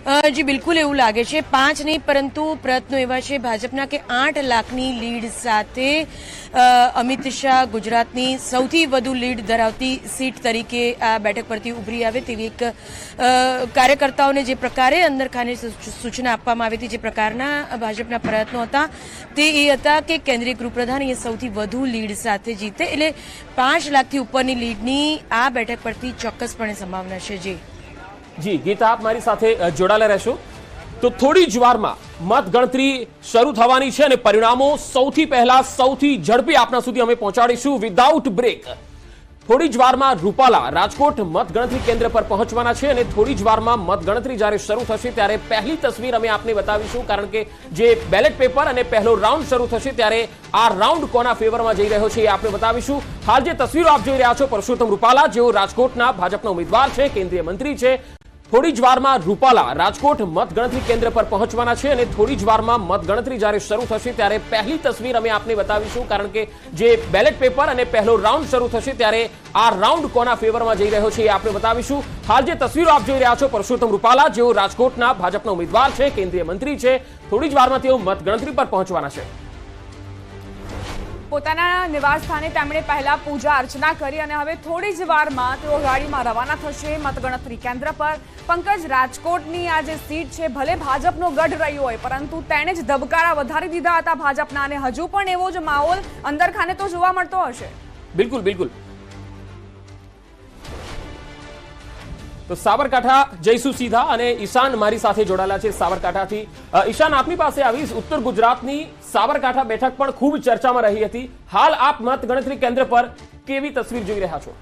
જી બિલકુલ એવું લાગે છે 5 નહીં પરંતુ પ્રયત્નો એવા છે ભાજપના કે 8 લાખની લીડ સાથે અમિત શાહ ગુજરાતની સૌથી વધુ લીડ ધરાવતી સીટ તરીકે આ બેઠક પરથી ઉભરી આવે તેવી એક કાર્યકર્તાઓને જે પ્રકારે અંદર ખાને સૂચના આપવામાં આવી હતી, જે પ્રકારના ભાજપના પ્રયત્નો હતા તે એ હતા કે કેન્દ્રીય ગૃહપ્રધાન એ સૌથી વધુ લીડ સાથે જીતે, એટલે 5 લાખથી ઉપરની લીડની આ બેઠક પરથી ચોક્કસપણે સંભાવના છે। જી ગીતા, આપ મારી સાથે જોડાયેલા રહેશો। તો થોડી જ વારમાં મતગણતરી શરૂ થવાની છે અને પરિણામો સૌથી પહેલા સૌથી ઝડપી આપના સુધી અમે પહોંચાડીશું વિધાઉટ બ્રેક। થોડી જ વારમાં રૂપાલા રાજકોટ મતગણતરી કેન્દ્ર પર પહોંચવાના છે અને થોડી જ વારમાં મતગણતરી જ્યારે શરૂ થશે ત્યારે પહેલી તસવીર અમે આપને બતાવીશું, કારણ કે જે બેલેટ પેપર અને પહેલો રાઉન્ડ શરૂ થશે ત્યારે આ રાઉન્ડ કોના ફેવરમાં જઈ રહ્યો છે એ આપને બતાવીશું। હાલ જે તસવીરો આપ જોઈ રહ્યા છો પરસોત્તમ રૂપાલા, જેઓ રાજકોટના ભાજપના ઉમેદવાર છે, કેન્દ્રીય મંત્રી છે, થોડી જ વારમાં રૂપાલા રાજકોટ મતગણતરી કેન્દ્ર પર પહોંચવાના છે અને થોડી જ વારમાં મતગણતરી જ્યારે શરૂ થશે ત્યારે પહેલી તસવીર અમે આપને બતાવીશું, કારણ કે જે બેલેટ પેપર અને પહેલો રાઉન્ડ શરૂ થશે ત્યારે આ રાઉન્ડ કોના ફેવરમાં જઈ રહ્યો છે એ આપને બતાવીશું। હાલ જે તસવીરો આપ જોઈ રહ્યા છો પરસોત્તમ રૂપાલા, જેઓ રાજકોટના ભાજપના ઉમેદવાર છે, કેન્દ્રીય મંત્રી છે, થોડી જ વારમાં તેઓ મતગણતરી પર પહોંચવાના છે। પોતાના નિવાસ સ્થાને તેમણે પહેલા પૂજા અર્ચના કરી અને હવે થોડી જ વારમાં તેઓ ગાડીમાં રવાના થશે મતગણતરી કેન્દ્ર પર। પંકજ, રાજકોટની આ જે સીટ છે ભલે ભાજપનો ગઢ રહ્યો હોય પરંતુ તેણે જ ધબકારા વધારી દીધા હતા ભાજપના, અને હજુ પણ એવો જ માહોલ અંદર ખાને તો જોવા મળતો હશે। બિલકુલ બિલકુલ। તો સાબરકાંઠા જઈશું સીધા અને ઈશાન મારી સાથે જોડાયેલા છે સાબરકાંઠાથી। ઈશાન, આપની પાસે આવીશ। ઉત્તર ગુજરાતની સાબરકાંઠા બેઠક પણ ખૂબ ચર્ચામાં રહી હતી। હાલ આપ મતગણતરી કેન્દ્ર પર કેવી તસવીર જોઈ રહ્યા છો?